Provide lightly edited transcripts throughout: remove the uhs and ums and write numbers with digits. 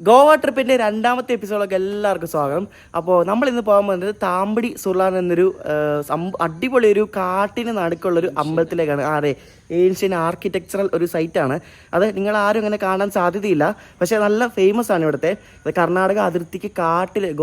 ഗോവ ട്രിപ്പിൻ്റെ രണ്ടാമത്തെ എപ്പിസോഡൊക്കെ എല്ലാവർക്കും സ്വാഗതം. അപ്പോൾ നമ്മളിന്ന് പോകാൻ പോകുന്നത് താമ്പടി സുർലാൻ എന്നൊരു അടിപൊളി ഒരു കാട്ടിന് നടുക്കുള്ളൊരു അമ്പലത്തിലേക്കാണ്. അതെ, ഏൻഷ്യൻ ആർക്കിടെക്ചറൽ ഒരു സൈറ്റാണ് അത്. നിങ്ങൾ ആരും അങ്ങനെ കാണാൻ സാധ്യതയില്ല, പക്ഷേ നല്ല ഫേമസ് ആണ് ഇവിടുത്തെ. കർണാടക അതിർത്തിക്ക്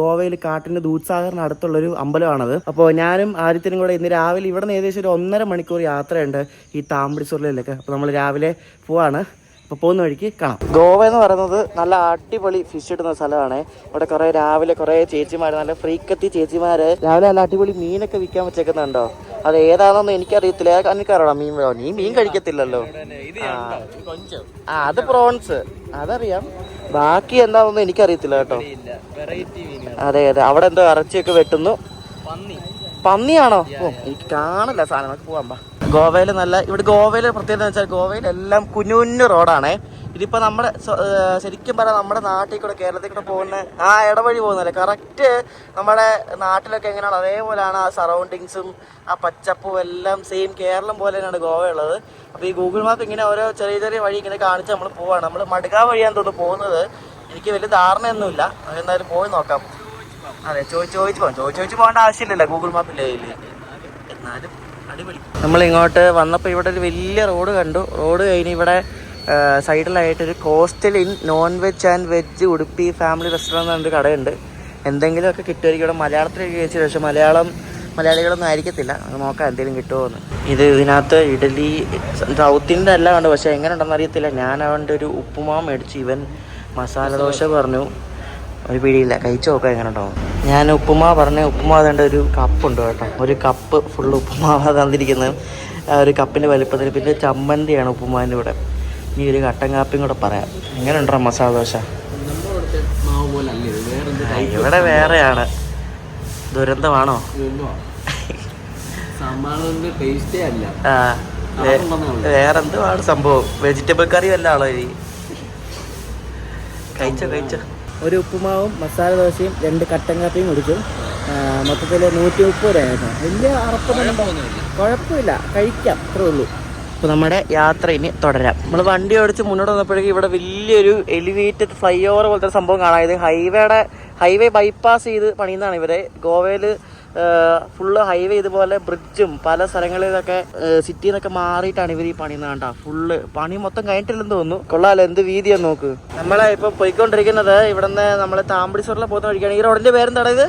ഗോവയിൽ കാട്ടിൻ്റെ ദൂദ്സാഗറിന് അടുത്തുള്ളൊരു അമ്പലമാണത്. അപ്പോൾ ഞാനും ആദിത്യനും കൂടെ ഇന്ന് രാവിലെ ഇവിടെ നിന്ന് ഏകദേശം ഒരു 1.5 മണിക്കൂർ യാത്രയുണ്ട് ഈ താമ്പടി സുർലയിലേക്ക്. അപ്പോൾ നമ്മൾ രാവിലെ പോവാണ്. അപ്പോൾ പോകുന്ന വഴിക്ക് കാണാം. ഗോവ എന്ന് പറയുന്നത് നല്ല അടിപൊളി ഫിഷ് ഇടുന്ന സ്ഥലമാണ്. ഇവിടെ രാവിലെ കുറേ ചേച്ചിമാർ, നല്ല ഫ്രീക്കത്തി ചേച്ചിമാർ രാവിലെ നല്ല അടിപൊളി മീനൊക്കെ വിൽക്കാൻ വെച്ചേക്കുന്നുണ്ടോ? അത് ഏതാണെന്ന് എനിക്കറിയത്തില്ല. എനിക്കറിയാം മീൻ. നീ മീൻ കഴിക്കത്തില്ലല്ലോ. അത് പ്രോൺസ് അതറിയാം, ബാക്കി എന്താണെന്ന് എനിക്കറിയത്തില്ല കേട്ടോ. അതെ അതെ, അവിടെ എന്തോ ഇറച്ചിയൊക്കെ വെട്ടുന്നു. പന്നിയാണോ? ഓ, എനിക്ക് കാണില്ല സാധനം. നമുക്ക് പോകാം. ഗോവയിൽ ഇവിടെ ഗോവയിൽ പ്രത്യേകത വെച്ചാൽ ഗോവയിലെല്ലാം കുഞ്ഞു കുഞ്ഞു റോഡാണേ. ഇതിപ്പോൾ നമ്മുടെ ശരിക്കും പറയാം നമ്മുടെ നാട്ടിൽ കൂടെ കേരളത്തിൽ കൂടെ പോകുന്ന ആ ഇടവഴി പോകുന്നല്ലേ കറക്റ്റ് നമ്മുടെ നാട്ടിലൊക്കെ എങ്ങനെയാണ് അതേപോലെയാണ് ആ സറൗണ്ടിങ്സും ആ പച്ചപ്പും എല്ലാം സെയിം കേരളം പോലെ തന്നെയാണ് ഗോവ ഉള്ളത്. അപ്പോൾ ഈ ഗൂഗിൾ മാപ്പ് ഇങ്ങനെ ഓരോ ചെറിയ ചെറിയ വഴി ഇങ്ങനെ കാണിച്ച് നമ്മൾ പോവാണ്. നമ്മൾ മടുകാ വഴിയാന്ന് തോന്നുന്നു പോകുന്നത്. എനിക്ക് വലിയ ധാരണയൊന്നുമില്ല, എന്നാലും പോയി നോക്കാം. അതെ, ചോദിച്ചു പോകേണ്ട ആവശ്യമില്ലല്ലോ, ഗൂഗിൾ മാപ്പില്ലേ. എന്നാലും നമ്മൾ ഇങ്ങോട്ട് വന്നപ്പോൾ ഇവിടെ ഒരു വലിയ റോഡ് കണ്ടു. റോഡ് കഴിഞ്ഞ് ഇവിടെ സൈഡിലായിട്ടൊരു coastal in non veg and veg Udupi family restaurant എന്നൊരു കടയുണ്ട്. എന്തെങ്കിലുമൊക്കെ കിട്ടുമായിരിക്കും. ഇവിടെ മലയാളത്തിൽ ചോദിച്ചു, പക്ഷേ മലയാളികളൊന്നും ആയിരിക്കത്തില്ല. അത് നോക്കാം എന്തെങ്കിലും കിട്ടുമോ എന്ന്. ഇതിനകത്ത് ഇഡലി സൗത്ത് ഇന്ത്യൻ എല്ലാം കണ്ടു, പക്ഷേ എങ്ങനെ ഉണ്ടെന്ന് അറിയത്തില്ല. ഞാൻ അവൻ്റെ ഒരു ഉപ്പുമാവ് മേടിച്ചു. ഇവൻ മസാല ദോശ പറഞ്ഞു. ഒരു പിടിയില്ല, കഴിച്ചു നോക്കാം എങ്ങനെ ഉണ്ടാവും. ഞാൻ ഉപ്പുമാവ് തേണ്ട ഒരു കപ്പുണ്ട് കേട്ടോ. ഒരു കപ്പ് ഫുള്ള് ഉപ്പുമാവ് തന്നിരിക്കുന്നത്, ഒരു കപ്പിൻ്റെ വലുപ്പത്തിൽ. പിന്നെ ചമ്മന്തിയാണ് ഉപ്പുമാവിൻ്റെ കൂടെ. ഇനി ഒരു കട്ടൻ കാപ്പിയും കൂടെ പറയാം. എങ്ങനെ ഉണ്ടോ മസാല ദോശ? ഇവിടെ വേറെയാണ്. ദുരന്തമാണോ? വേറെന്തുവാണ് സംഭവം? വെജിറ്റബിൾ കറി വല്ല ആണോ? കഴിച്ചോ. ഒരു ഉപ്പുമാവും മസാല ദോശയും 2 കട്ടൻ കാപ്പിയും കുടിച്ചു. മൊത്തത്തിൽ 130 രൂപയായിരുന്നു. വലിയ അറപ്പൊന്നും കുഴപ്പമില്ല, കഴിക്കാം, അത്രേ ഉള്ളൂ. അപ്പോൾ നമ്മുടെ യാത്ര ഇനി തുടരാം. നമ്മൾ വണ്ടി ഓടിച്ച് മുന്നോട്ട് വന്നപ്പോഴേക്കും ഇവിടെ വലിയൊരു എലിവേറ്റഡ് ഫ്ലൈ ഓവർ പോലത്തെ സംഭവം കാണാം. ഇത് ഹൈവേ ബൈപ്പാസ് ചെയ്ത് പണിയുന്നതാണ് ഇവരെ. ഗോവയിൽ ഫുള്ള് ഹൈവേ ഇതുപോലെ ബ്രിഡ്ജും പല സ്ഥലങ്ങളിലൊക്കെ സിറ്റിയിൽ നിന്നൊക്കെ മാറിയിട്ടാണ് ഇവർ ഈ പണിയുന്നത്. കണ്ടാ ഫുള്ള് പണി മൊത്തം കഴിഞ്ഞിട്ടില്ലെന്ന് തോന്നുന്നു. കൊള്ളാലോ, എന്ത് വീതിയാന്ന് നോക്ക്. നമ്മളെ ഇപ്പൊ പോയിക്കൊണ്ടിരിക്കുന്നത് ഇവിടുന്ന് നമ്മള് താമ്പടി സുർല പോകുന്ന വഴിക്കാണ്. ഈ റോഡിന്റെ പേരെന്താണ്? ഇത്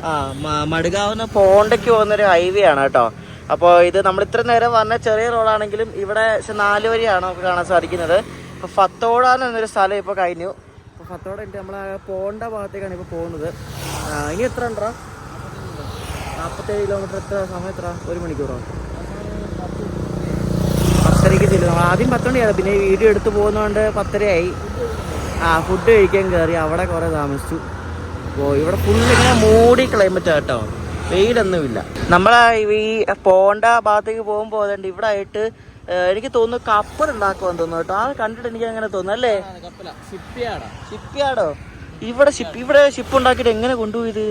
മടുകാവുന്ന പോണ്ടയ്ക്ക് പോകുന്നൊരു ഹൈവേ ആണ് കേട്ടോ. അപ്പോൾ ഇത് നമ്മൾ ഇത്ര നേരം വന്ന ചെറിയ റോഡാണെങ്കിലും ഇവിടെ 4 വരിയാണ് നമുക്ക് കാണാൻ സാധിക്കുന്നത്. ഇപ്പൊ ഫത്തോഡ എന്നൊരു സ്ഥലം ഇപ്പൊ കഴിഞ്ഞു. ഇപ്പൊ ഫത്തോഡ ഉണ്ട്. നമ്മളെ പോണ്ട ഭാഗത്തേക്കാണ് ഇപ്പൊ പോകുന്നത്. ഇനി എത്ര ഉണ്ടോ? 47 കിലോമീറ്റർ. എത്ര സമയം? എത്ര? 1 മണിക്കൂറോ? 10:30 ചെല്ലും. നമ്മൾ ആദ്യം 10 മണിയാണ്, പിന്നെ വീഡിയോ എടുത്ത് പോകുന്നതുകൊണ്ട് 10:30 ഫുഡ് കഴിക്കാൻ കയറി, അവിടെ കുറേ താമസിച്ചു. അപ്പോൾ ഇവിടെ ഫുള്ളിങ്ങനെ മൂടി ക്ലൈമറ്റ് കേട്ടോ, വെയിലൊന്നുമില്ല. നമ്മളെ ഈ പോണ്ട ഭാഗത്തേക്ക് പോകുമ്പോൾ അതുകൊണ്ട് ഇവിടെ ആയിട്ട് എനിക്ക് തോന്നുന്നു കപ്പൽ ഉണ്ടാക്കുമെന്ന് തോന്നുന്നു കേട്ടോ. അത് കണ്ടിട്ട് എനിക്ക് അങ്ങനെ തോന്നുന്നു. അല്ലേ? ഷിപ്പ്യാർഡോ? ഇവിടെ ഷിപ്പ് ഉണ്ടാക്കിയിട്ട് എങ്ങനെ കൊണ്ടുപോയത്?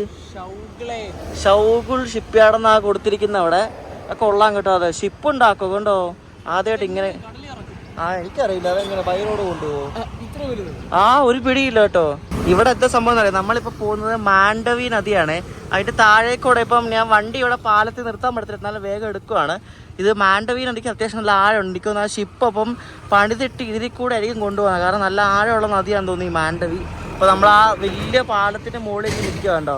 ഷൗഗുൾ ഷിപ്പ്യാർഡെന്നാ കൊടുത്തിരിക്കുന്ന അവിടെ. കൊള്ളാൻ കേട്ടോ. അതെ, ഷിപ്പ് ഉണ്ടാക്കും കണ്ടോ. ആദ്യമായിട്ട് ഇങ്ങനെ. എനിക്കറിയില്ല അതെങ്ങനെ ബൈറോഡ് കൊണ്ടുപോകും. ഒരു പിടിയില്ല കേട്ടോ. ഇവിടെ എന്താ സംഭവം എന്ന് അറിയാം. നമ്മളിപ്പോൾ പോകുന്നത് മാൻഡവി നദിയാണ്. അതിൻ്റെ താഴേക്കൂടെ ഇപ്പം ഞാൻ വണ്ടി ഇവിടെ പാലത്തിൽ നിർത്താൻ പറ്റത്തില്ല, എന്നാലും വേഗം എടുക്കുവാണ്. ഇത് മാൻഡവി നദിക്ക് അത്യാവശ്യം നല്ല ആഴമുണ്ട്. എനിക്കൊന്ന് ആ ഷിപ്പ് അപ്പം പണിതിട്ട് ഇതിൽ കൂടെ ആയിരിക്കും കൊണ്ടുപോകുന്നത്. കാരണം നല്ല ആഴമുള്ള നദിയാണെന്ന് തോന്നുന്നു ഈ മാൻഡവി. അപ്പോൾ നമ്മൾ ആ വലിയ പാലത്തിൻ്റെ മുകളിൽ നിൽക്കുക കണ്ടോ.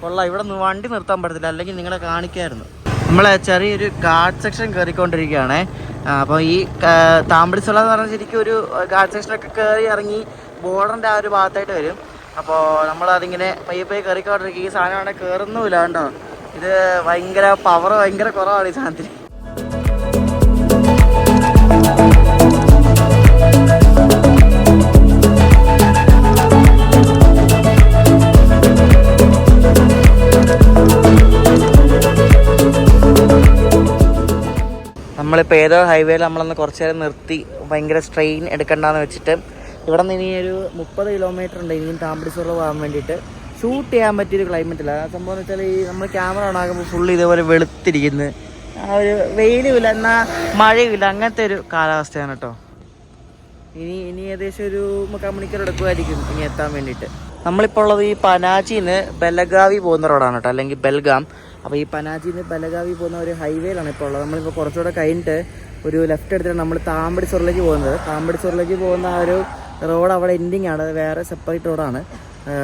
കൊള്ളാം. ഇവിടെ വണ്ടി നിർത്താൻ പറ്റത്തില്ല, അല്ലെങ്കിൽ നിങ്ങളെ കാണിക്കായിരുന്നു. നമ്മളെ ചെറിയൊരു ഗാർഡ് സെക്ഷൻ കയറിക്കൊണ്ടിരിക്കുകയാണേ. അപ്പോൾ ഈ താമ്പടി സുർല എന്ന് പറഞ്ഞാൽ ശരിക്കും ഒരു ഗാർഡ് സെക്ഷനൊക്കെ കയറി ഇറങ്ങി ബോർഡറിൻ്റെ ആ ഒരു ഭാഗത്തായിട്ട് വരും. അപ്പോൾ നമ്മളതിങ്ങനെ പയ്യെ കയറിക്കൊണ്ടിരിക്കും. ഈ സാധനം കയറുന്നുമില്ല കണ്ടോ. ഇത് ഭയങ്കര പവർ ഭയങ്കര കുറവാണ് ഈ സാധനത്തിന്. നമ്മളിപ്പോൾ ഏതോ ഹൈവേയിൽ നമ്മളൊന്ന് കുറച്ച് നേരം നിർത്തി, ഭയങ്കര സ്ട്രെയിൻ എടുക്കണ്ടെന്ന് വെച്ചിട്ട്. ഇവിടെ നിന്ന് ഇനി ഒരു 30 കിലോമീറ്റർ ഉണ്ട് ഇനിയും താമ്പടി സുർല പോകാൻ വേണ്ടിയിട്ട്. ഷൂട്ട് ചെയ്യാൻ പറ്റിയൊരു ക്ലൈമറ്റില്ല. സംഭവം എന്ന് വെച്ചാൽ ഈ നമ്മൾ ക്യാമറ ഓണാക്കുമ്പോൾ ഫുള്ള് ഇതേപോലെ വെളുത്തിരിക്കുന്നത്. ആ ഒരു വെയിലുമില്ല എന്നാൽ മഴയുമില്ല, അങ്ങനത്തെ ഒരു കാലാവസ്ഥയാണ് കേട്ടോ. ഇനി ഏകദേശം ഒരു 3/4 മണിക്കൂർ എടുക്കുമായിരിക്കും ഇനി എത്താൻ വേണ്ടിയിട്ട്. നമ്മളിപ്പോൾ ഉള്ളത് ഈ പനാജിന്ന് ബലഗാവി പോകുന്ന റോഡാണ് കേട്ടോ, അല്ലെങ്കിൽ ബെൽഗാം. അപ്പോൾ ഈ പനാജിന്ന് ബലഗാവി പോകുന്ന ഒരു ഹൈവേയിലാണ് ഇപ്പോൾ ഉള്ളത്. നമ്മളിപ്പോൾ കുറച്ചുകൂടെ കഴിഞ്ഞിട്ട് ഒരു ലെഫ്റ്റ് എടുത്തിട്ട് നമ്മൾ താമ്പടിച്ചോറിലേക്ക് പോകുന്നത്. താമ്പടിച്ചോറിലേക്ക് പോകുന്ന ആ ഒരു റോഡ് അവിടെ എൻഡിങ് ആണ്, വേറെ സെപ്പറേറ്റ് റോഡാണ്.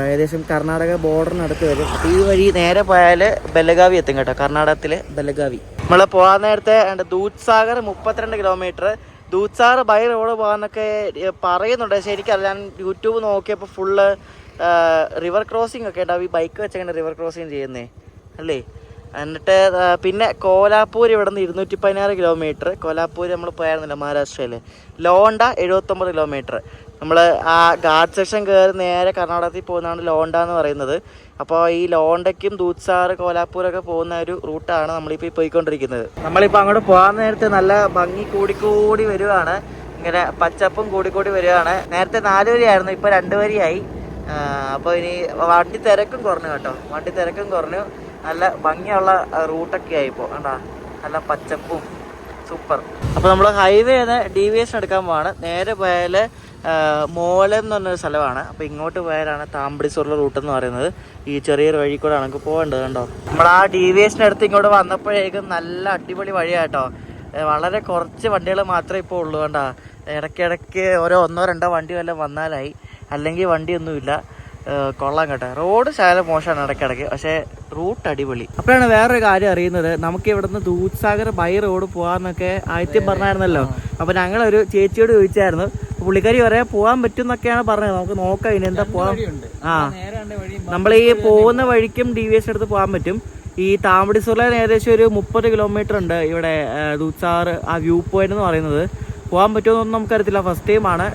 ഏകദേശം കർണാടക ബോർഡറിനടുത്ത് വരും. ഈ വഴി നേരെ പോയാൽ ബലഗാവി എത്തും കേട്ടോ, കർണാടകത്തിലെ ബലഗാവി. നമ്മൾ പോകാൻ നേരത്തെ Dudhsagar 32 kilometre, Dudhsagar by road പോകാമെന്നൊക്കെ പറയുന്നുണ്ട്. പക്ഷേ എനിക്കറിയാം, ഞാൻ യൂട്യൂബ് നോക്കിയപ്പോൾ ഫുള്ള് റിവർ ക്രോസിംഗ് ഒക്കെ ഉണ്ടാവും. ഈ ബൈക്ക് വെച്ചങ്ങനെ റിവർ ക്രോസിങ് ചെയ്യുന്നേ അല്ലേ. എന്നിട്ട് പിന്നെ കോലാപ്പൂർ ഇവിടെ നിന്ന് 216 കിലോമീറ്റർ. കോലാപ്പൂർ നമ്മൾ പോയായിരുന്നില്ല മഹാരാഷ്ട്രയിൽ. ലോണ്ട 79 കിലോമീറ്റർ. നമ്മൾ ആ ഘാട്ട് സെക്ഷൻ കയറി നേരെ കർണാടകത്തിൽ പോകുന്നതാണ് ലോണ്ട എന്ന് പറയുന്നത്. അപ്പോൾ ഈ ലോണ്ടയ്ക്കും ദൂദ്സാഗർ കോലാപ്പൂരൊക്കെ പോകുന്ന ഒരു റൂട്ടാണ് നമ്മളിപ്പോൾ പോയിക്കൊണ്ടിരിക്കുന്നത്. നമ്മളിപ്പോൾ അങ്ങോട്ട് പോകാൻ നേരത്തെ നല്ല ഭംഗി കൂടിക്കൂടി വരികയാണ്, ഇങ്ങനെ പച്ചപ്പും കൂടിക്കൂടി വരികയാണ്. നേരത്തെ 4 വരിയായിരുന്നു, ഇപ്പോൾ 2 വരിയായി. അപ്പോൾ ഇനി വണ്ടി തിരക്കും കുറഞ്ഞു കേട്ടോ, വണ്ടി തിരക്കും കുറഞ്ഞു. നല്ല ഭംഗിയുള്ള റൂട്ടൊക്കെ ആയി ഇപ്പോൾ കണ്ടാ, നല്ല പച്ചപ്പും സൂപ്പർ. അപ്പോൾ നമ്മൾ ഹൈവേന്ന് ഡീവിയേഷൻ എടുക്കാൻ പോവാണ്. നേരെ പോയാൽ മോലം എന്ന് പറഞ്ഞൊരു സ്ഥലമാണ്. അപ്പോൾ ഇങ്ങോട്ട് പോയാലാണ് താമ്പടിച്ചോറിലെ റൂട്ട് എന്ന് പറയുന്നത്. ഈ ചെറിയൊരു വഴി കൂടെ നമുക്ക് പോകേണ്ടത് കണ്ടോ. നമ്മൾ ആ ഡീവിയേഷൻ എടുത്ത് ഇങ്ങോട്ട് വന്നപ്പോഴേക്കും നല്ല അടിപൊളി വഴിയാട്ടോ. വളരെ കുറച്ച് വണ്ടികൾ മാത്രമേ ഇപ്പോൾ ഉള്ളൂ കണ്ടാ. ഇടയ്ക്കിടയ്ക്ക് 1-2 വണ്ടി വല്ലതും വന്നാലായി, അല്ലെങ്കിൽ വണ്ടിയൊന്നുമില്ല. കൊള്ളാം കേട്ടോ. റോഡ് ശകലം മോശമാണ് ഇടയ്ക്കിടയ്ക്ക്, പക്ഷേ റൂട്ട് അടിപൊളി. അപ്പോഴാണ് വേറൊരു കാര്യം അറിയുന്നത്, നമുക്ക് ഇവിടുന്ന് ദൂദ്സാഗർ ബൈ റോഡ് പോകാമെന്നൊക്കെ ആദ്യം പറഞ്ഞായിരുന്നല്ലോ. അപ്പോൾ ഞങ്ങളൊരു ചേച്ചിയോട് ചോദിച്ചായിരുന്നു, പുള്ളിക്കാരി പറയാൻ പോകാൻ പറ്റും എന്നൊക്കെയാണ് പറഞ്ഞത്. നമുക്ക് നോക്കാം ഇനി എന്താ പോകാം. നമ്മൾ ഈ പോകുന്ന വഴിക്കും ഡീവിയേഷൻ എടുത്ത് പോകാൻ പറ്റും. ഈ താമ്പടിച്ചോറിൽ ഏകദേശം ഒരു 30 കിലോമീറ്റർ ഉണ്ട് ഇവിടെ ദൂദ്സാഗർ ആ വ്യൂ പോയിന്റ് എന്ന് പറയുന്നത്. പോകാൻ പറ്റുമെന്നൊന്നും നമുക്കറിയത്തില്ല, ഫസ്റ്റ് ടൈമാണ്.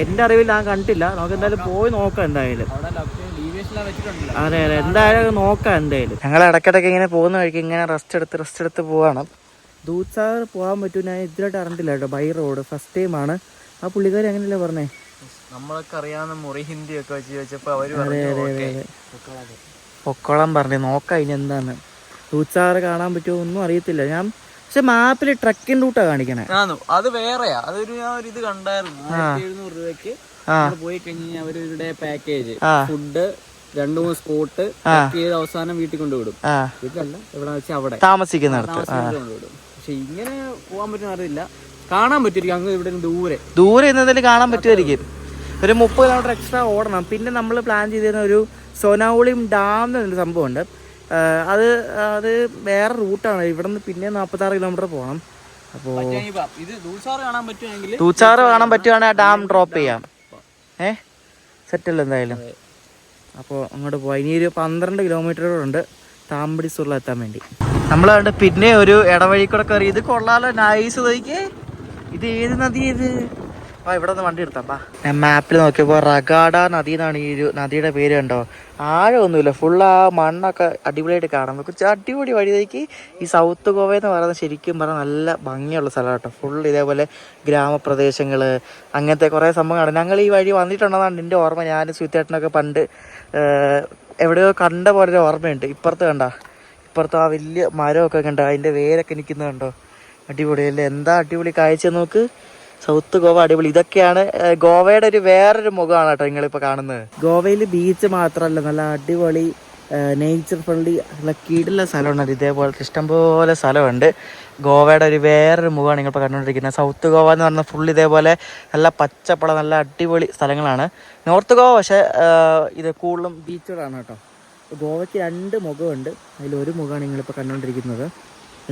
എൻ്റെ അറിവിൽ ഞാൻ കണ്ടിട്ടില്ല. നമുക്ക് എന്തായാലും പോയി നോക്കാം എന്തായാലും. അതെ അതെ, എന്തായാലും നോക്കാം എന്തായാലും. ഞങ്ങൾ ഇടയ്ക്കിടയ്ക്ക് ഇങ്ങനെ പോകുന്ന വഴിക്ക് ഇങ്ങനെ റെസ്റ്റ് എടുത്ത് പോവാണ്. ദൂദ്സാഗർ പോകാൻ പറ്റും ഞാൻ ഇതിലായിട്ട് അറിഞ്ഞിട്ടില്ല കേട്ടോ, ബൈ റോഡ് ഫസ്റ്റ് ടൈമാണ്. ആ പുള്ളിക്കാരി അങ്ങനെയല്ലേ പറഞ്ഞേ, നമ്മളൊക്കെ അറിയാവുന്ന മുറി ഹിന്ദി ഒക്കെ വെച്ച് ചോദിച്ചപ്പോൾ അവർ പൊക്കോളം പറഞ്ഞു. നോക്കാം ഇനി എന്താണ്. ദൂദ്സാഗർ കാണാൻ പറ്റുമോ ഒന്നും അറിയത്തില്ല ഞാൻ. പക്ഷെ മാപ്പിൽ ട്രക്കിംഗ് റൂട്ടാണ് കാണിക്കണേ. അത് വേറെയാ. അതൊരു ഞാൻ ഒരു ഇത് കണ്ടായിരുന്നു, 1700 രൂപയ്ക്ക് പോയി കഴിഞ്ഞാൽ അവരുടെ പാക്കേജ് ഫുഡ് 2-3 സ്പോട്ട് ചെയ്ത് അവസാനം വീട്ടിൽ കൊണ്ടുവിടും. വീട്ടിലല്ല, എവിടെ വെച്ചാൽ അവിടെ താമസിക്കുന്നിടത്ത് കൊണ്ടുവിടും. പക്ഷെ ഇങ്ങനെ പോകാൻ പറ്റുന്ന അറിയില്ല. കാണാൻ പറ്റുമായിരിക്കും അങ്ങ് ഇവിടെ ദൂരെ എന്നതിൽ കാണാൻ പറ്റുമായിരിക്കും. ഒരു 30 കിലോമീറ്റർ എക്സ്ട്രാ ഓടണം. പിന്നെ നമ്മൾ പ്ലാൻ ചെയ്തിരുന്ന ഒരു സോനാവുളിയും ഡാം എന്നൊരു സംഭവമുണ്ട്. അത് വേറെ റൂട്ടാണ്. ഇവിടെ നിന്ന് പിന്നെ 46 കിലോമീറ്റർ പോകണം. അപ്പോൾ ദൂദ്സാഗർ കാണാൻ പറ്റുവാണെങ്കിൽ ആ ഡാം ഡ്രോപ്പ് ചെയ്യാം. സെറ്റല്ല എന്തായാലും. അപ്പോൾ അങ്ങോട്ട് പോവാം. ഇനി ഒരു 12 കിലോമീറ്ററുണ്ട് താമ്പടിച്ചോറിലെത്താൻ വേണ്ടി. നമ്മൾ കണ്ട് പിന്നെ ഒരു ഇടവഴി കൂടെ കയറി. ഇത് കൊള്ളാലോ, നൈസ്. നോക്കിയേ, ഇത് ഏത് നദി ഇത്? ഇവിടെ നിന്ന് വണ്ടി എടുത്താം. ഞാൻ മാപ്പിൽ നോക്കിയപ്പോൾ റഗാഡ നദി എന്നാണ് ഈ ഒരു നദിയുടെ പേര്. കണ്ടോ, ആഴമൊന്നുമില്ല, ഫുൾ ആ മണ്ണൊക്കെ അടിപൊളിയായിട്ട് കാണാം. കുറച്ച് അടിപൊളി വഴിയിലേക്ക്. ഈ സൗത്ത് ഗോവ എന്ന് പറയുന്നത് ശരിക്കും പറഞ്ഞാൽ നല്ല ഭംഗിയുള്ള സ്ഥലമാണ് കേട്ടോ. ഫുൾ ഇതേപോലെ ഗ്രാമപ്രദേശങ്ങൾ, അങ്ങനത്തെ കുറേ സംഭവങ്ങളാണ്. ഞങ്ങൾ ഈ വഴി വന്നിട്ടുണ്ടെന്നാണ് എൻ്റെ ഓർമ്മ. ഞാൻ സുത്തേട്ടനൊക്കെ പണ്ട് എവിടെയോ കണ്ട പോലെ ഓർമ്മയുണ്ട്. ഇപ്പുറത്ത് ആ വലിയ മരമൊക്കെ കണ്ടോ, അതിൻ്റെ വേരൊക്കെ നിൽക്കുന്നത് കണ്ടോ. അടിപൊളിയല്ലേ, എന്താ അടിപൊളി കാഴ്ച നോക്ക്. സൗത്ത് ഗോവ അടിപൊളി. ഇതൊക്കെയാണ് ഗോവയുടെ ഒരു വേറൊരു മുഖമാണ് കേട്ടോ നിങ്ങളിപ്പോൾ കാണുന്നത്. ഗോവയിൽ ബീച്ച് മാത്രമല്ല, നല്ല അടിപൊളി നേച്ചർ ഫ്രണ്ട്ലി നല്ല കീടുള്ള സ്ഥലമുണ്ട്. ഇതേപോലത്തെ ഇഷ്ടംപോലെ സ്ഥലമുണ്ട്. ഗോവയുടെ ഒരു വേറൊരു മുഖമാണ് നിങ്ങളിപ്പോൾ കണ്ടുകൊണ്ടിരിക്കുന്നത്. സൗത്ത് ഗോവ എന്ന് പറഞ്ഞാൽ ഫുൾ ഇതേപോലെ നല്ല പച്ചപ്പുള്ള നല്ല അടിപൊളി സ്ഥലങ്ങളാണ്. നോർത്ത് ഗോവ പക്ഷേ ഇത് കൂടുതലും ബീച്ചുകളാണ് കേട്ടോ. ഗോവയ്ക്ക് 2 മുഖമുണ്ട്, അതിലൊരു മുഖമാണ് നിങ്ങളിപ്പോൾ കണ്ടുകൊണ്ടിരിക്കുന്നത്.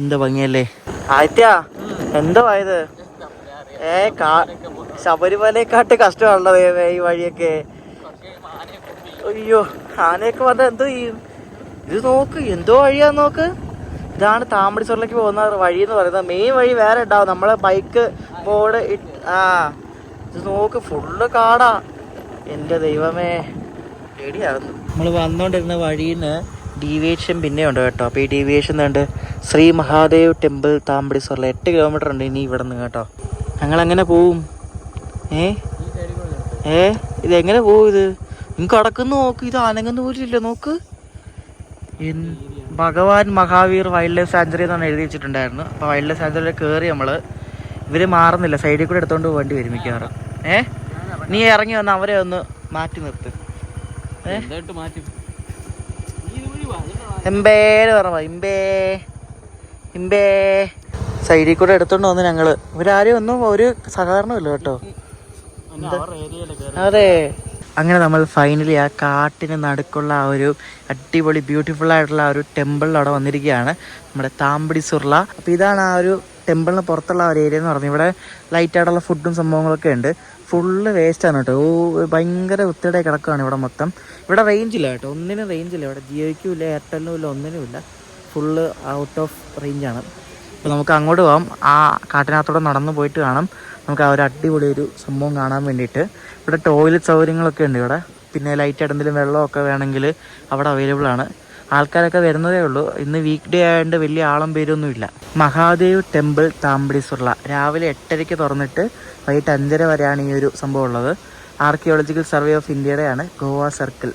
എന്താ ഭംഗിയല്ലേ. എന്തോ ആയത് ശബരിമലയെക്കാട്ട് കഷ്ടമാണുള്ളത് ഈ വഴിയൊക്കെ. അയ്യോ, ആനയൊക്കെ വന്നാൽ എന്തോ ചെയ്യും? ഇത് നോക്ക്, എന്തോ വഴിയാന്ന് നോക്ക്. ഇതാണ് താമ്പടിച്ചോറിലേക്ക് പോകുന്ന വഴി എന്ന് പറയുന്നത്. മെയിൻ വഴി വേറെ ഉണ്ടാവും, നമ്മളെ ബൈക്ക് ബോർഡ്. ഇത് നോക്ക്, ഫുള്ള് കാടാ. എൻ്റെ ദൈവമേ, പേടിയാകുന്നു. നമ്മൾ വന്നോണ്ടിരുന്ന വഴിയിൽ നിന്ന് ഡീവിയേഷൻ പിന്നെ ഉണ്ട് കേട്ടോ. അപ്പോൾ ഈ ഡീവിയേഷൻ ഉണ്ട് ശ്രീ മഹാദേവ് ടെമ്പിൾ താമ്പടിച്ചോറിൽ 8 കിലോമീറ്റർ ഉണ്ട് ഇനി ഇവിടെ നിന്ന് കേട്ടോ. ഞങ്ങളെങ്ങനെ പോവും? ഇതെങ്ങനെ പോവും? ഇത് നിങ്ങൾക്ക് അടക്കുന്നു നോക്ക്, ഇത് അനങ്ങുന്ന പോലില്ല നോക്ക്. ഭഗവാൻ മഹാവീർ വൈൽഡ് ലൈഫ് സാഞ്ചുറി എന്നാണ് എഴുതി വെച്ചിട്ടുണ്ടായിരുന്നു. അപ്പോൾ വൈൽഡ് ലൈഫ് സാഞ്ചുറിയിൽ കയറി ഇവർ മാറുന്നില്ല, സൈഡിൽ കൂടെ എടുത്തോണ്ട് വേണ്ടി വരും മിക്കവാറും. നീ ഇറങ്ങി വന്ന് അവരെ ഒന്ന് മാറ്റി നിർത്ത്. ഇമ്പേന്ന് പറഞ്ഞ ഇമ്പേ ഇമ്പേ സൈഡിൽ കൂടെ എടുത്തോണ്ട് വന്ന് ഞങ്ങള്. ഇവരാരും ഒന്നും ഒരു സഹകരണമില്ല കേട്ടോ. അതെ. അങ്ങനെ നമ്മൾ ഫൈനലി ആ കാട്ടിന് നടുക്കുള്ള ആ ഒരു അടിപൊളി ബ്യൂട്ടിഫുൾ ആയിട്ടുള്ള ആ ഒരു ടെമ്പിളിൽ അവിടെ വന്നിരിക്കുകയാണ്, നമ്മുടെ താമ്പടി സുർല. അപ്പോൾ ഇതാണ് ആ ഒരു ടെമ്പിളിന് പുറത്തുള്ള ഒരു ഏരിയ എന്ന് പറഞ്ഞാൽ ഇവിടെ ലൈറ്റായിട്ടുള്ള ഫുഡും സംഭവങ്ങളൊക്കെ ഉണ്ട്. ഫുള്ള് വേസ്റ്റാണ് കേട്ടോ. ഭയങ്കര വൃത്തിയുടെ കിടക്കുകയാണ് ഇവിടെ മൊത്തം. ഇവിടെ റേഞ്ചില്ല കേട്ടോ, ഒന്നിനും റേഞ്ചില്ല. ഇവിടെ ജിയോയ്ക്കും ഇല്ല, എയർടെലിനും ഇല്ല, ഒന്നിനും ഇല്ല. ഫുള്ള് ഔട്ട് ഓഫ് റേഞ്ചാണ്. അപ്പോൾ നമുക്ക് അങ്ങോട്ട് പോകാം. ആ കാട്ടിനകത്തോടെ നടന്നു പോയിട്ട് കാണാം നമുക്ക് ആ ഒരു അടിപൊളി ഒരു സംഭവം കാണാൻ വേണ്ടിയിട്ട്. ഇവിടെ ടോയ്ലറ്റ് സൗകര്യങ്ങളൊക്കെ ഉണ്ട് ഇവിടെ. പിന്നെ ലൈറ്റായിട്ട് എന്തെങ്കിലും വെള്ളമൊക്കെ വേണമെങ്കിൽ അവിടെ അവൈലബിൾ ആണ്. ആൾക്കാരൊക്കെ വരുന്നതേ ഉള്ളൂ. ഇന്ന് വീക്ക് ഡേ ആയതുകൊണ്ട് വലിയ ആളും പേരൊന്നുമില്ല. മഹാദേവ് ടെമ്പിൾ താമ്പടി സുർല രാവിലെ 8:30 തുറന്നിട്ട് വൈകിട്ട് 5:30 വരെയാണ് ഈ ഒരു സംഭവം ഉള്ളത്. ആർക്കിയോളജിക്കൽ സർവേ ഓഫ് ഇന്ത്യയുടെയാണ് ഗോവ സർക്കിൾ.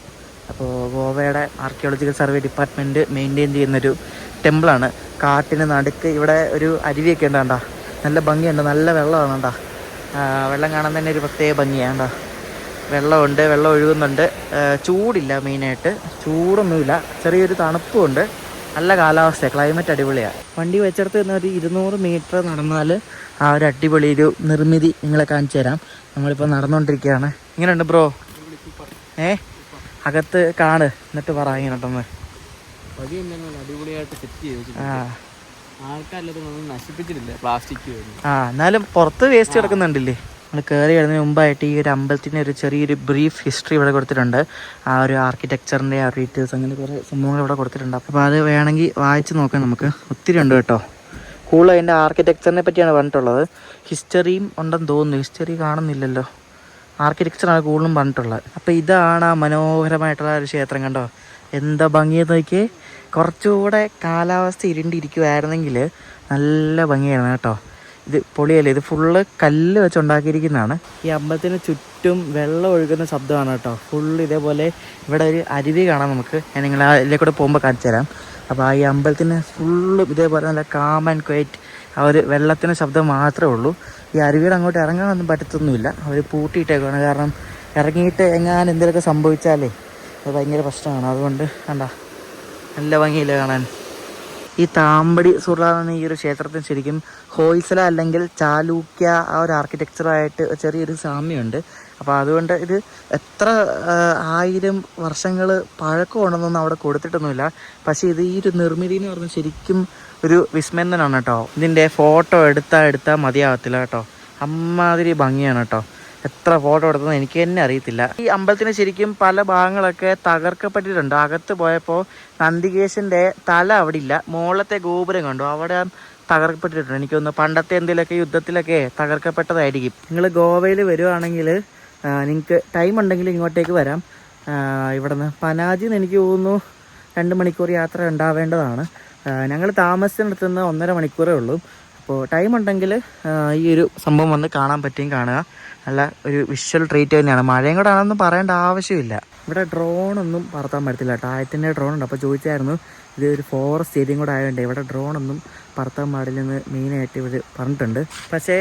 അപ്പോൾ ഗോവയുടെ ആർക്കിയോളജിക്കൽ സർവേ ഡിപ്പാർട്ട്മെൻറ്റ് മെയിൻറ്റെയിൻ ചെയ്യുന്നൊരു ടെമ്പിളാണ്. കാട്ടിന് നടുക്ക് ഇവിടെ ഒരു അരുവിയൊക്കെ ഉണ്ട് കണ്ടാ, നല്ല ഭംഗിയുണ്ട്. നല്ല വെള്ളമാണ് കണ്ടാ. വെള്ളം കാണാൻ തന്നെ ഒരു പ്രത്യേക ഭംഗിയാണ് കണ്ടാ. വെള്ളമുണ്ട്, വെള്ളം ഒഴുകുന്നുണ്ട്. ചൂടില്ല, മെയിനായിട്ട് ചൂടൊന്നുമില്ല, ചെറിയൊരു തണുപ്പുമുണ്ട്. നല്ല കാലാവസ്ഥയാണ്, ക്ലൈമറ്റ് അടിപൊളിയാണ്. വണ്ടി വെച്ചെടുത്ത് നിന്ന് ഒരു 200 മീറ്റർ നടന്നാൽ ആ ഒരു അടിപൊളി ഒരു നിർമ്മിതി നിങ്ങളെ കാണിച്ചു തരാം. നമ്മളിപ്പോൾ നടന്നുകൊണ്ടിരിക്കുകയാണ്. ഇങ്ങനെയുണ്ട് ബ്രോ? അകത്ത് കാണ്, എന്നിട്ട് പറ ഇങ്ങനെട്ടൊന്ന്. അടിപൊളിയായിട്ട് സെറ്റ് ചെയ്തു. ആൾക്കാരെല്ലാം നശിപ്പിച്ചിട്ടില്ല, പ്ലാസ്റ്റിക്. എന്നാലും പുറത്ത് വേസ്റ്റ് കിടക്കുന്നുണ്ടല്ലേ. നമ്മൾ കയറി വരുന്നതിന് മുമ്പായിട്ട് ഈ ഒരു അമ്പലത്തിൻ്റെ ഒരു ചെറിയൊരു ബ്രീഫ് ഹിസ്റ്ററി ഇവിടെ കൊടുത്തിട്ടുണ്ട്. ആ ഒരു ആർക്കിടെക്ചറിൻ്റെ ആ ഡീറ്റെയിൽസ് അങ്ങനെ കുറേ സംഭവങ്ങൾ ഇവിടെ കൊടുത്തിട്ടുണ്ട്. അപ്പോൾ അത് വേണമെങ്കിൽ വായിച്ച് നോക്കാം. നമുക്ക് ഒത്തിരി ഉണ്ട് കേട്ടോ. കൂടുതൽ അതിൻ്റെ ആർക്കിടെക്ചറിനെ പറ്റിയാണ് പറഞ്ഞിട്ടുള്ളത്. ഹിസ്റ്ററിയും ഉണ്ടെന്ന് തോന്നുന്നു. ഹിസ്റ്ററി കാണുന്നില്ലല്ലോ, ആർക്കിടെക്ചറാണ് കൂടുതലും പറഞ്ഞിട്ടുള്ളത്. അപ്പോൾ ഇതാണ് ആ മനോഹരമായിട്ടുള്ള ഒരു ക്ഷേത്രം. കണ്ടോ എന്താ ഭംഗിയെന്ന് നോക്കിയേ. കുറച്ചുകൂടെ കാലാവസ്ഥ ഇരുണ്ടിരിക്കുമായിരുന്നെങ്കിൽ നല്ല ഭംഗിയായിരുന്നു കേട്ടോ. ഇത് പൊളിയല്ലേ, ഇത് ഫുള്ള് കല്ല് വെച്ചുണ്ടാക്കിയിരിക്കുന്നതാണ്. ഈ അമ്പലത്തിന് ചുറ്റും വെള്ളം ഒഴുകുന്ന ശബ്ദമാണ് കേട്ടോ. ഫുള്ള് ഇതേപോലെ ഇവിടെ ഒരു അരുവി കാണാം നമുക്ക്. ഞാൻ നിങ്ങൾ അതിലേക്ക് കൂടെ പോകുമ്പോൾ കാണിച്ചു തരാം. അപ്പോൾ ഈ അമ്പലത്തിന് ഫുള്ളും ഇതേപോലെ നല്ല കാം ആൻഡ് ക്വയറ്റ് ആ ഒരു വെള്ളത്തിൻ്റെ ശബ്ദം മാത്രമേ ഉള്ളൂ. ഈ അരുവിയുടെ അങ്ങോട്ട് ഇറങ്ങാനൊന്നും പറ്റത്തൊന്നുമില്ല, അവർ പൂട്ടിയിട്ടേക്കാണ്. കാരണം ഇറങ്ങിയിട്ട് എങ്ങാനും എന്തെങ്കിലുമൊക്കെ സംഭവിച്ചാലേ അത് ഭയങ്കര പ്രശ്നമാണ്. അതുകൊണ്ട് കണ്ട നല്ല ഭംഗിയില്ല കാണാൻ. ഈ താമ്പടി സുർല എന്ന ഈ ഒരു ക്ഷേത്രത്തിന് ശരിക്കും ഹോയ്സല അല്ലെങ്കിൽ ചാലൂക്യ ആ ഒരു ആർക്കിടെക്ചറായിട്ട് ചെറിയൊരു സാമ്യമുണ്ട്. അപ്പോൾ അതുകൊണ്ട് ഇത് എത്ര 1000 വർഷങ്ങൾ പഴക്കമുണ്ടെന്നൊന്നും അവിടെ കൊടുത്തിട്ടൊന്നുമില്ല. പക്ഷേ ഇത് ഈ ഒരു നിർമ്മിതി എന്ന് പറഞ്ഞാൽ ശരിക്കും ഒരു വിസ്മയം തന്നെയാണ് കേട്ടോ. ഇതിൻ്റെ ഫോട്ടോ എടുത്താൽ മതിയാകത്തില്ല കേട്ടോ. അമ്മാതിരി ഭംഗിയാണ് കേട്ടോ. എത്ര ഫോട്ടോ എടുത്തതെന്ന് എനിക്ക് തന്നെ അറിയത്തില്ല. ഈ അമ്പലത്തിന് ശരിക്കും പല ഭാഗങ്ങളൊക്കെ തകർക്കപ്പെട്ടിട്ടുണ്ട്. അകത്ത് പോയപ്പോൾ നന്ദികേശൻ്റെ തല അവിടെ ഇല്ല, മുകളിലത്തെ ഗോപുരം കണ്ടു, അവിടെ തകർക്കപ്പെട്ടിട്ടുണ്ട്. എനിക്കൊന്ന് പണ്ടത്തെ എന്തെങ്കിലുമൊക്കെ യുദ്ധത്തിലൊക്കെ തകർക്കപ്പെട്ടതായിരിക്കും. നിങ്ങൾ ഗോവയിൽ വരുവാണെങ്കിൽ നിങ്ങൾക്ക് ടൈം ഉണ്ടെങ്കിൽ ഇങ്ങോട്ടേക്ക് വരാം. ഇവിടെ നിന്ന് പനാജിന്ന് എനിക്ക് തോന്നുന്നു 2 മണിക്കൂർ യാത്ര ഉണ്ടാവേണ്ടതാണ്. ഞങ്ങൾ താമസിച്ചിടത്തുനിന്ന് 1.5 മണിക്കൂറേ ഉള്ളൂ. അപ്പോൾ ടൈം ഉണ്ടെങ്കിൽ ഈ ഒരു സംഭവം വന്ന് കാണാൻ പറ്റിയും കാണുക. നല്ല ഒരു വിഷ്വൽ ട്രീറ്റ് തന്നെയാണ്. മഴയും കൂടെ ആണെന്നും പറയേണ്ട ആവശ്യമില്ല. ഇവിടെ ഡ്രോണൊന്നും പറത്താൻ പറ്റത്തില്ല. ടായത്തിൻ്റെ ഡ്രോൺ ഉണ്ട്. അപ്പോൾ ചോദിച്ചായിരുന്നു, ഇത് ഒരു ഫോറസ്റ്റ് ഏരിയയും കൂടെ ആയതുകൊണ്ട് ഇവിടെ ഡ്രോണൊന്നും പറത്താൻ പാടില്ലെന്ന് മെയിനായിട്ട് ഇവർ പറഞ്ഞിട്ടുണ്ട്. പക്ഷേ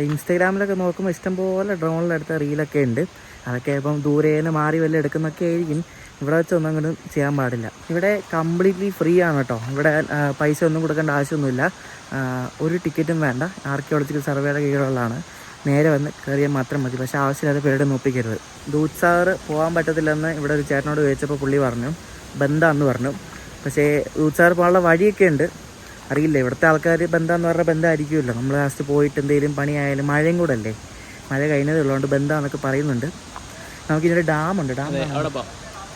ഇൻസ്റ്റാഗ്രാമിലൊക്കെ നോക്കുമ്പോൾ ഇഷ്ടംപോലെ ഡ്രോണിലെടുത്ത റീലൊക്കെ ഉണ്ട്. അതൊക്കെ ഇപ്പം ദൂരേന്ന് മാറി വല്ല എടുക്കുന്നൊക്കെ ആയിരിക്കും. ഇവിടെ വെച്ചൊന്നും അങ്ങനെ ചെയ്യാൻ പാടില്ല. ഇവിടെ കംപ്ലീറ്റ്ലി ഫ്രീ ആണ് കേട്ടോ. ഇവിടെ പൈസ ഒന്നും കൊടുക്കേണ്ട ആവശ്യമൊന്നുമില്ല. ഒരു ടിക്കറ്റും വേണ്ട. ആർക്കിയോളജിക്കൽ സർവേയുടെ കീഴിലുള്ളതാണ്. നേരെ വന്ന് കയറിയാൽ മാത്രം മതി. പക്ഷേ ആവശ്യമില്ലാതെ പേരുടെ നോപ്പിക്കരുത്. ദൂദ്സാഗർ പോകാൻ പറ്റത്തില്ലെന്ന് ഇവിടെ ഒരു ചേട്ടനോട് ചോദിച്ചപ്പോൾ പുള്ളി പറഞ്ഞു ബന്ധാന്ന് പറഞ്ഞു. പക്ഷേ ദൂദ്സാഗർ പോകാനുള്ള വഴിയൊക്കെ ഉണ്ട്, അറിയില്ല. ഇവിടുത്തെ ആൾക്കാർ ബന്ധാന്ന് പറഞ്ഞാൽ ബന്ധമായിരിക്കുമല്ലോ. നമ്മൾ ലാസ്റ്റ് പോയിട്ട് എന്തെങ്കിലും പണിയായാലും മഴയും കൂടെ അല്ലേ, മഴ കഴിഞ്ഞതേ ഉള്ളതുകൊണ്ട് ബന്ധാന്നൊക്കെ പറയുന്നുണ്ട്. നമുക്കിതിനൊരു ഡാമുണ്ട്.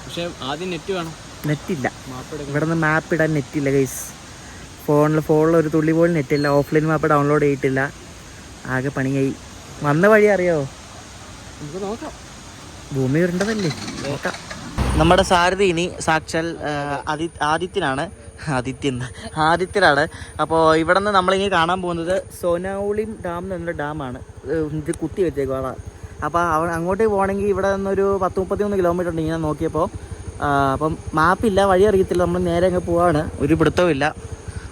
പക്ഷേ ആദ്യം നെറ്റ് വേണം. നെറ്റില്ല ഇവിടെ നിന്ന്. മാപ്പ് ഇടാൻ നെറ്റില്ല ഗൈസ്. ഫോണിൽ ഒരു തുള്ളി പോലും നെറ്റില്ല. ഓഫ്ലൈൻ മാപ്പ് ഡൗൺലോഡ് ചെയ്തിട്ടില്ല. ആകെ പണിയായി. വന്ന വഴി അറിയാമോ? നമുക്ക് നോക്കാം. ഭൂമി ഉരുണ്ടതല്ലേ, നോക്കാം. നമ്മുടെ സാരഥി ഇനി സാക്ഷാൽ ആദിത്യനാണ്. അപ്പോൾ ഇവിടെ നിന്ന് നമ്മളിനി കാണാൻ പോകുന്നത് സോനാവുളിം ഡാം എന്നൊരു ഡാമാണ്. ഇത് കുത്തി വെച്ചേക്കും. അപ്പോൾ അങ്ങോട്ടേക്ക് പോകണമെങ്കിൽ ഇവിടെ നിന്നൊരു 10-33 കിലോമീറ്റർ ഉണ്ട് ഇങ്ങനെ നോക്കിയപ്പോൾ. അപ്പം മാപ്പില്ല, വഴി അറിയത്തില്ല. നമ്മൾ നേരെ അങ്ങ് പോവാണ്. ഒരു പിടുത്തവും ഇല്ല.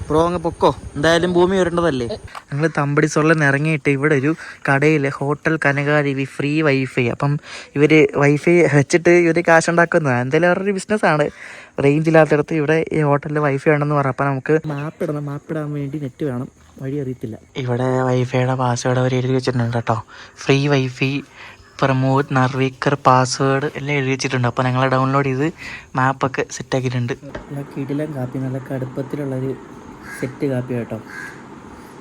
ബ്രോ അങ്ങ് പൊക്കോ, എന്തായാലും ഭൂമി വരേണ്ടതല്ലേ. ഞങ്ങൾ തമ്പടിസൊള്ളിൽ ഇറങ്ങിയിട്ട് ഇവിടെ ഒരു കടയിൽ ഹോട്ടൽ കനകാദേവി ഫ്രീ വൈഫൈ. അപ്പം ഇവർ വൈഫൈ വെച്ചിട്ട് ഇവർ കാശുണ്ടാക്കുന്നതാണ്. എന്തായാലും അവരുടെ ബിസിനസ്സാണ്. റേഞ്ച് ഇല്ലാത്തടത്ത് ഇവിടെ ഈ ഹോട്ടലിൽ വൈഫൈ ഉണ്ടെന്ന് പറഞ്ഞാൽ അപ്പം നമുക്ക് മാപ്പിടാൻ വേണ്ടി നെറ്റ് വേണം, വഴി അറിയത്തില്ല. ഇവിടെ വൈഫൈയുടെ പാസ്വേഡ് അവർ എഴുതി വെച്ചിട്ടുണ്ട് കേട്ടോ. ഫ്രീ വൈഫൈ പ്രമോദ് നർവിക്കർ പാസ്വേഡ് എല്ലാം എഴുതി വെച്ചിട്ടുണ്ട്. അപ്പോൾ ഞങ്ങൾ ഡൗൺലോഡ് ചെയ്ത് മാപ്പൊക്കെ സെറ്റാക്കിയിട്ടുണ്ട്. കിടിലൻ കാപ്പി, നല്ല കടുപ്പത്തിലുള്ളൊരു സെറ്റ് കാപ്പി കേട്ടോ.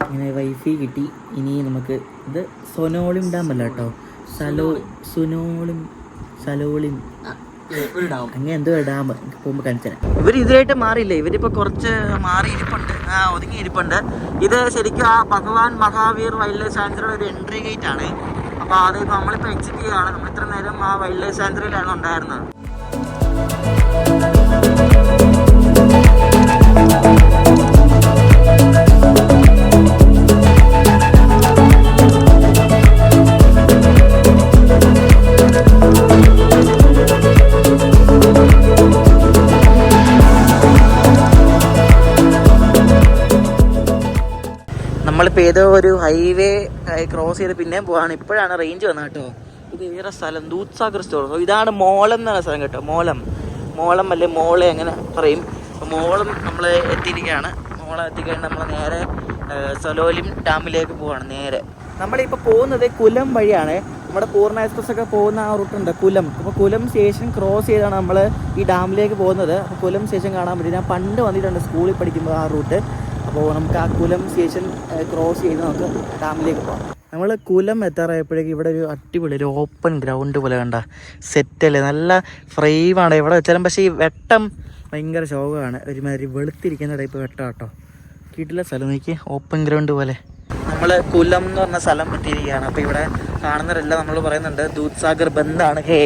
ഇങ്ങനെ വൈഫൈ കിട്ടി. ഇനി നമുക്ക് ഇത് സൊനോളിം ഡാം അല്ല കേട്ടോ, സലോളിം അങ്ങനെ എന്തോ ഡാം പോകുമ്പോൾ കാണിച്ചു തരാം. ഇവർ ഇതുമായിട്ട് മാറിയില്ല, ഇവരിപ്പോൾ കുറച്ച് മാറി ഇരിപ്പുണ്ട്, ഒതുങ്ങി ഇരിപ്പുണ്ട്. ഇത് ശരിക്കും ആ ഭഗവാൻ മഹാവീർ വൈൽഡ് ലൈഫ് സാങ്ച്വറിയുടെ ഒരു എൻട്രി ഗേറ്റ് ആണ്. അപ്പോൾ അത് നമ്മളിപ്പോൾ എക്സിറ്റ് ചെയ്യുകയാണ്. നമ്മൾ ഇത്ര നേരം ആ വൈൽഡ് ലൈഫ് സാങ്ച്വറിയിലാണ് ഉണ്ടായിരുന്നത്. നമ്മളിപ്പോൾ ഏതോ ഒരു ഹൈവേ ക്രോസ് ചെയ്ത് പിന്നെയും പോവാണ്. ഇപ്പോഴാണ് റേഞ്ച് വന്നത് കേട്ടോ. ഇത് വേറെ സ്ഥലം, ദൂത്സാഗർ സ്റ്റോർ. ഇതാണ് മോളം എന്നാണ് സ്ഥലം കേട്ടോ. മോളം അല്ലേ മോളെ അങ്ങനെ പറയും. അപ്പോൾ മോളം നമ്മൾ എത്തിയിരിക്കുകയാണ്. മോളം എത്തിക്കഴിഞ്ഞാൽ നമ്മൾ നേരെ സലോലിം ഡാമിലേക്ക് പോവാണ്. നേരെ നമ്മളിപ്പോൾ പോകുന്നത് കുലം വഴിയാണ്. നമ്മുടെ പൂർണ്ണ എക്സ്പ്രസ് ഒക്കെ പോകുന്ന ആ റൂട്ടുണ്ട് കുലം. അപ്പോൾ കുലം സ്റ്റേഷൻ ക്രോസ് ചെയ്താണ് നമ്മൾ ഈ ഡാമിലേക്ക് പോകുന്നത്. അപ്പോൾ കുലം സ്റ്റേഷൻ കാണാൻ പറ്റും. ഞാൻ പണ്ട് വന്നിട്ടുണ്ട് സ്കൂളിൽ പഠിക്കുമ്പോൾ ആ റൂട്ട്. അപ്പോൾ നമുക്ക് ആ കുലം സ്റ്റേഷൻ ക്രോസ് ചെയ്ത് നമുക്ക് ഡാമിലേക്ക് പോകാം. നമ്മൾ കുലം എത്താറായപ്പോഴേക്കും ഇവിടെ ഒരു അടിപൊളി ഒരു ഓപ്പൺ ഗ്രൗണ്ട് പോലെ കണ്ട സെറ്റല്ലേ, നല്ല ഫ്രെയിമാണ് ഇവിടെ വെച്ചാലും. പക്ഷേ ഈ വെട്ടം ഭയങ്കര ശോകമാണ്, ഒരുമാതിരി വെളുത്തിരിക്കുന്ന ടൈപ്പ് വെട്ടം കേട്ടോ. വീട്ടിലെ സ്ഥലം നോക്കി, ഓപ്പൺ ഗ്രൗണ്ട് പോലെ. നമ്മൾ കുലം എന്ന് പറഞ്ഞ സ്ഥലം പറ്റിയിരിക്കുകയാണ്. അപ്പോൾ ഇവിടെ കാണുന്നവരെല്ലാം നമ്മൾ പറയുന്നുണ്ട് ദൂത്സാഗർ ബന്ദാണ് ഹേ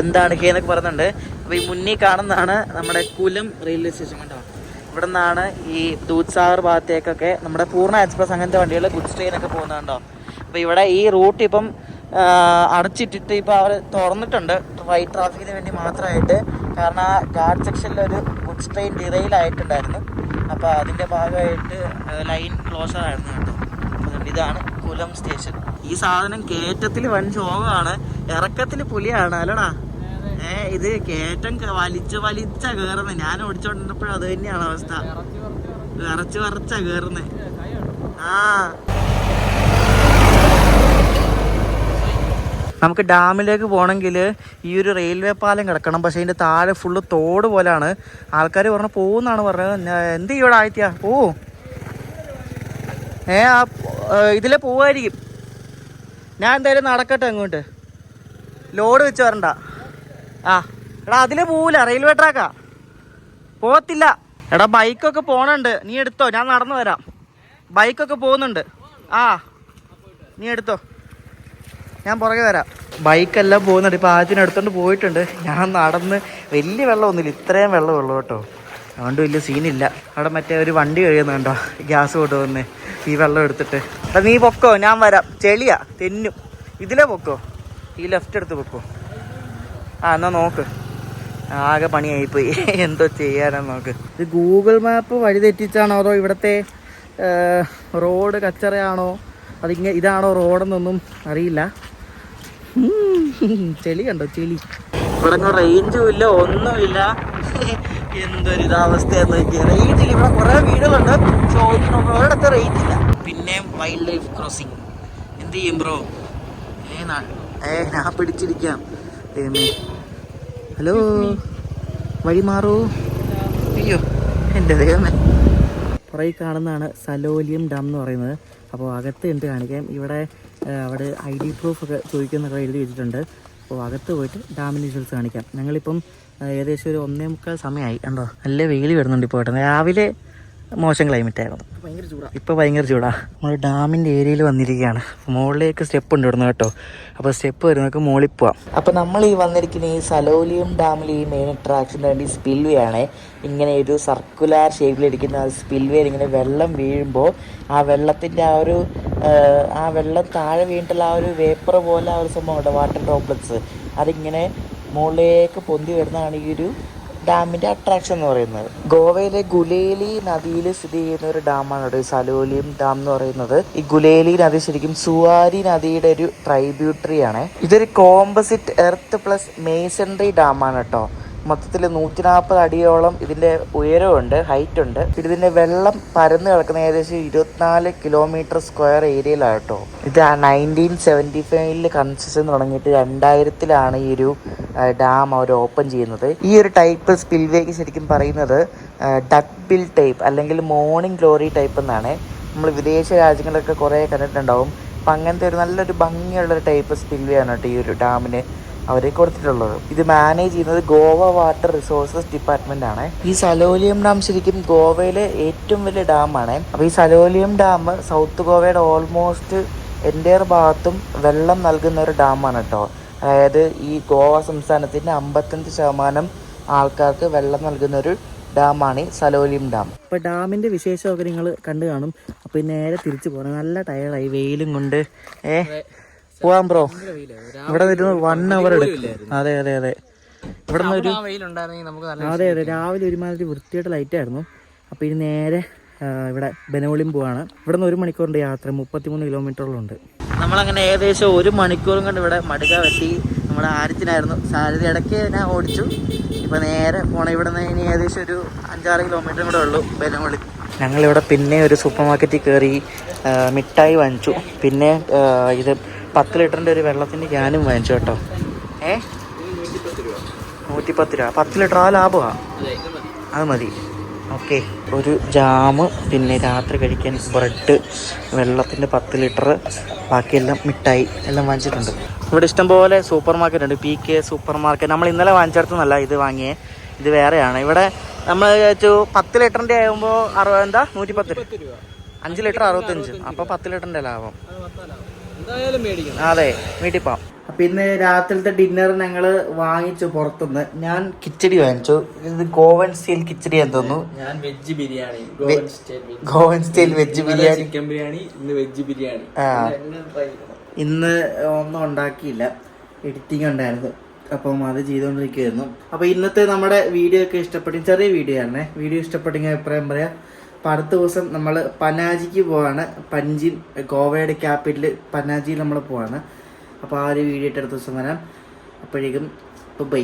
എന്നൊക്കെ പറയുന്നുണ്ട്. അപ്പോൾ ഈ മുന്നിൽ കാണുന്നതാണ് നമ്മുടെ കുലം റെയിൽവേ സ്റ്റേഷൻ കണ്ടോ. ഇവിടെ നിന്നാണ് ഈ ദൂത്സാഗർ ഭാഗത്തേക്കൊക്കെ നമ്മുടെ പൂർണ്ണ എക്സ്പ്രസ് അങ്ങനത്തെ വണ്ടികൾ ഗുഡ്സ് ട്രെയിനൊക്കെ പോകുന്നുണ്ടോ. അപ്പോൾ ഇവിടെ ഈ റൂട്ട് ഇപ്പം അടച്ചിട്ടിട്ട് ഇപ്പോൾ അവർ തുറന്നിട്ടുണ്ട് റൈറ്റ് ട്രാഫിക്കിന് വേണ്ടി മാത്രമായിട്ട്. കാരണം ആ ഗാർഡ് സെക്ഷനിലൊരു ഗുഡ്സ് ട്രെയിൻ ഡിറെയിലായിട്ടുണ്ടായിരുന്നു. അപ്പോൾ അതിൻ്റെ ഭാഗമായിട്ട് ലൈൻ ക്ലോസർ ആയിരുന്നു കേട്ടോ. അതുകൊണ്ട് ഇതാണ് കുലം സ്റ്റേഷൻ. ഈ സാധനം കയറ്റത്തിൽ വൻ ശോകമാണ്, ഇറക്കത്തിൽ പുലിയാണ് അല്ലടാ. ഇത് കയറ്റം വലിച്ച കയറുന്നത്. ഞാൻ ഓടിച്ചോണ്ടിരുന്നപ്പോഴും അത് തന്നെയാണ് അവസ്ഥ, വിറച്ച കയറുന്നത്. നമുക്ക് ഡാമിലേക്ക് പോകണമെങ്കിൽ ഈ ഒരു റെയിൽവേ പാലം കിടക്കണം. പക്ഷേ അതിൻ്റെ താഴെ ഫുള്ള് തോട് പോലാണ്. ആൾക്കാർ പറഞ്ഞ് പോകുന്നാണ് പറഞ്ഞത്. എന്ത് ഇവിടെ ആയിട്ടാ ഇതിലെ പോവായിരിക്കും. ഞാൻ എന്തായാലും നടക്കട്ടെ അങ്ങോട്ട്, ലോഡ് വെച്ച് വരണ്ട. എടാ അതില് പോവില്ല, റെയിൽവേ ട്രാക്കാ, പോകത്തില്ല. എടാ ബൈക്കൊക്കെ പോണുണ്ട്, നീ എടുത്തോ, ഞാൻ നടന്നു വരാം. ബൈക്കൊക്കെ പോകുന്നുണ്ട്, നീ എടുത്തോ, ഞാൻ പുറകെ വരാം. ബൈക്കെല്ലാം പോകുന്നുണ്ട്. ഇപ്പോൾ ആദ്യത്തിന് എടുത്തോണ്ട് പോയിട്ടുണ്ട്. ഞാൻ നടന്ന്, വലിയ വെള്ളമൊന്നുമില്ല, ഇത്രയും വെള്ളമുള്ളൂ കേട്ടോ. അതുകൊണ്ട് വലിയ സീനില്ല. അവിടെ മറ്റേ ഒരു വണ്ടി കഴിയുന്നുണ്ടോ, ഗ്യാസ് കൊണ്ടുവന്ന് ഈ വെള്ളം എടുത്തിട്ട്. എടാ നീ പൊക്കോ, ഞാൻ വരാം. ചെളിയാ, തെന്നും. ഇതിലേ പൊക്കോ, ഈ ലെഫ്റ്റ് എടുത്ത് പൊക്കോ. എന്നാ നോക്ക്, ആകെ പണിയായിപ്പോയി. എന്തോ ചെയ്യാനാ നോക്ക്. ഇത് ഗൂഗിൾ മാപ്പ് വഴി തെറ്റിച്ചാണോ അതോ ഇവിടുത്തെ റോഡ് കച്ചറയാണോ, ഇതാണോ റോഡെന്നൊന്നും അറിയില്ല. ചെളി കണ്ടോ, ചെളി. ഇവിടെ റേഞ്ചും ഇല്ല, ഒന്നുമില്ല. എന്തൊരു ഇതാവസ്ഥയെന്ന് നോക്കിയാൽ റേഞ്ചില്ല. ഇവിടെ കുറേ വീടുകളുണ്ട്, ഒരിടത്ത് റേഞ്ച് ഇല്ല. പിന്നെയും വൈൽഡ് ലൈഫ് ക്രോസിങ്. എന്ത് ചെയ്യും ബ്രോ? ഞാൻ പിടിച്ചിരിക്കാം. ഹലോ, വഴി മാറൂ. അയ്യോ എൻ്റെ ദൈവമേ. പുറകിൽ കാണുന്നതാണ് സലോലിയം ഡാം എന്ന് പറയുന്നത്. അപ്പോൾ അകത്ത് എന്ത് കാണിക്കാം, ഇവിടെ അവിടെ ID പ്രൂഫൊക്കെ ചോദിക്കുന്നൊക്കെ എഴുതി വെച്ചിട്ടുണ്ട്. അപ്പോൾ അകത്ത് പോയിട്ട് ഡാമിൻ്റെ വിഷ്വൽസ് കാണിക്കാം. ഞങ്ങളിപ്പം ഏകദേശം ഒരു 1:45 സമയമായി കണ്ടോ. നല്ല വെയിൽ വരുന്നുണ്ട് ഇപ്പോൾ കേട്ടോ. രാവിലെ മോശം ക്ലൈമറ്റ് ആയിരുന്നു, ഇപ്പോൾ ഭയങ്കര ചൂടാണ്. നമ്മൾ ഡാമിൻ്റെ ഏരിയയിൽ വന്നിരിക്കുകയാണ്. മുകളിലേക്ക് സ്റ്റെപ്പ് ഉണ്ട് ഇവിടുന്ന് കേട്ടോ. അപ്പോൾ സ്റ്റെപ്പ് വരുന്നതൊക്കെ മുകളിൽ പോവാം. അപ്പോൾ നമ്മൾ ഈ വന്നിരിക്കുന്ന ഈ സലോലിയം ഡാമിൽ ഈ മെയിൻ അട്രാക്ഷന് വേണ്ടി സ്പിൽവേ ആണ്. ഇങ്ങനെ ഒരു സർക്കുലാർ ഷേപ്പിലിരിക്കുന്ന സ്പിൽവേയിൽ ഇങ്ങനെ വെള്ളം വീഴുമ്പോൾ ആ വെള്ളത്തിൻ്റെ ആ വെള്ളം താഴെ വീണിട്ടുള്ള ആ ഒരു വേപ്പർ പോലെ ആ ഒരു സംഭവം ഉണ്ട്, വാട്ടർ ഡ്രോപ്ലെറ്റ്സ്. അതിങ്ങനെ മുകളിലേക്ക് പൊന്തി വരുന്നതാണ് ഈ ഒരു ഡാമിന്റെ അട്രാക്ഷൻ എന്ന് പറയുന്നത്. ഗോവയിലെ ഗുലേലി നദിയിൽ സ്ഥിതി ചെയ്യുന്ന ഒരു ഡാമാണ് കേട്ടോ ഈ സലോലിയം ഡാം എന്ന് പറയുന്നത്. ഈ ഗുലേലി നദി ശരിക്കും സുവാരി നദിയുടെ ഒരു ട്രൈബ്യൂട്ടറി ആണ്. ഇതൊരു കോമ്പസിറ്റ് എർത്ത് പ്ലസ് മേസൺറി ഡാമാണ് കേട്ടോ. മൊത്തത്തിൽ 140 അടിയോളം ഇതിന്റെ ഉയരമുണ്ട്, ഹൈറ്റ് ഉണ്ട്. പിന്നെ ഇതിന്റെ വെള്ളം പരന്ന് കിടക്കുന്ന ഏകദേശം 24 കിലോമീറ്റർ സ്ക്വയർ ഏരിയയിലാണ് കേട്ടോ. ഇത് 1975 കൺസ്ട്രക്ഷൻ തുടങ്ങിയിട്ട് 2000 ഈ ഒരു ഡാം അവർ ഓപ്പൺ ചെയ്യുന്നത്. ഈ ഒരു ടൈപ്പ് സ്പിൽവേക്ക് ശരിക്കും പറയുന്നത് ഡക്ക് ബിൽ ടൈപ്പ് അല്ലെങ്കിൽ മോർണിംഗ് ഗ്ലോറി ടൈപ്പ് എന്നാണ്. നമ്മൾ വിദേശ രാജ്യങ്ങളൊക്കെ കുറേ കണ്ടിട്ടുണ്ടാവും. അപ്പം അങ്ങനത്തെ ഒരു നല്ലൊരു ഭംഗിയുള്ളൊരു ടൈപ്പ് സ്പിൽവേ ആണ് കേട്ടോ ഈ ഒരു ഡാമിന് അവർ കൊടുത്തിട്ടുള്ളത്. ഇത് മാനേജ് ചെയ്യുന്നത് ഗോവ വാട്ടർ റിസോഴ്സസ് ഡിപ്പാർട്ട്മെന്റ് ആണ്. ഈ സലോലിയം ഡാം ശരിക്കും ഗോവയിലെ ഏറ്റവും വലിയ ഡാമാണ്. അപ്പോൾ ഈ സലോലിയം ഡാം സൗത്ത് ഗോവയുടെ ഓൾമോസ്റ്റ് എൻ്റയർ ഭാഗത്തും വെള്ളം നൽകുന്ന ഒരു ഡാമാണ് കേട്ടോ. അതായത് ഈ ഗോവ സംസ്ഥാനത്തിൻ്റെ 55% ആൾക്കാർക്ക് വെള്ളം നൽകുന്ന ഒരു ഡാമാണ് ഈ സലോലിയം ഡാം. അപ്പോൾ ഡാമിൻ്റെ വിശേഷമൊക്കെ നിങ്ങൾ കണ്ടു കാണും. അപ്പോൾ നേരെ തിരിച്ചു പോകണം. നല്ല ടയർഡായി വെയിലും കൊണ്ട്. പോവാം ബ്രോ. ഇവിടെ വരുന്നത് 1 hour എടുക്കും. അതെ അതെ അതെ. ഇവിടെ നിന്ന് ഒരു അതെ അതെ രാവിലെ ഒരുമാതിരി വൃത്തിയായിട്ട് ലൈറ്റായിരുന്നു. അപ്പോൾ ഇനി നേരെ ഇവിടെ ബനോളിയും പോവാണ്. ഇവിടെ നിന്ന് 1 മണിക്കൂറിൻ്റെ യാത്ര 33 കിലോമീറ്ററുകളുണ്ട്. നമ്മളങ്ങനെ ഏകദേശം 1 മണിക്കൂറും കൊണ്ട് ഇവിടെ മടുകാവെത്തി. നമ്മുടെ ആരിച്ചിനായിരുന്നു സാരഥി. ഇടയ്ക്ക് ഞാൻ ഓടിച്ചു. ഇപ്പോൾ നേരെ പോകണം. ഇവിടെ നിന്ന് ഇനി ഏകദേശം ഒരു 5-6 കിലോമീറ്ററും കൂടെ ഉള്ളൂ ബനോളി. ഞങ്ങളിവിടെ പിന്നെ ഒരു സൂപ്പർ മാർക്കറ്റിൽ കയറി മിഠായി വാങ്ങിച്ചു. പിന്നെ ഇത് 10 ലിറ്ററിൻ്റെ ഒരു വെള്ളത്തിൻ്റെ ക്യാനും വാങ്ങിച്ചു കേട്ടോ. 110 രൂപ 10 ലിറ്റർ. ആ ലാഭമാണ്, അത് മതി. ഓക്കെ, ഒരു ജാമ്, പിന്നെ രാത്രി കഴിക്കാൻ ബ്രെഡ്, വെള്ളത്തിൻ്റെ 10 ലിറ്റർ, ബാക്കിയെല്ലാം മിഠായി എല്ലാം വാങ്ങിച്ചിട്ടുണ്ട്. ഇവിടെ ഇഷ്ടംപോലെ സൂപ്പർ മാർക്കറ്റ് ഉണ്ട്. PK super market. നമ്മൾ ഇന്നലെ വാങ്ങിച്ചിടത്തുനിന്നല്ല ഇത് വാങ്ങിയേ, ഇത് വേറെയാണ്. ഇവിടെ നമ്മൾ 10 ലിറ്ററിൻ്റെ ആകുമ്പോൾ 110 രൂപ. 5 ലിറ്റർ 65. അപ്പോൾ 10 ലിറ്ററിൻ്റെ ലാഭം. അതെ, വീട്ടിൽ പോവാം. അപ്പൊ ഇന്ന് രാത്രിലത്തെ ഡിന്നർ ഞങ്ങൾ വാങ്ങിച്ചു പുറത്തുനിന്ന്. ഞാൻ കിച്ചടി വാങ്ങിച്ചു. ഇത് ഗോവൻ സ്റ്റൈൽ കിച്ചടി എന്ന് തോന്നുന്നു. ഞാൻ veg biryani, Goan style veg biryani, chicken biryani, ഇന്ന് വെജ് ബിരിയാണി. ഇന്ന് ഒന്നും ഉണ്ടാക്കിയില്ല, എഡിറ്റിംഗ് ഉണ്ടായിരുന്നു. അപ്പം അത് ചെയ്തുകൊണ്ടിരിക്കുകയായിരുന്നു. അപ്പോൾ ഇന്നത്തെ നമ്മുടെ വീഡിയോ ഒക്കെ ഇഷ്ടപ്പെട്ടു. ചെറിയ വീഡിയോ ആണ്. വീഡിയോ ഇഷ്ടപ്പെട്ടെങ്കിൽ അഭിപ്രായം പറയാം. അപ്പോൾ അടുത്ത ദിവസം നമ്മൾ പനാജിക്ക് പോവാണ്. പൻജിം, ഗോവയുടെ ക്യാപിറ്റൽ പനാജിയിൽ നമ്മൾ പോവാണ്. അപ്പോൾ ആ ഒരു വീഡിയോ ആയിട്ട് അടുത്ത ദിവസം വരാം. അപ്പോഴേക്കും ബൈ.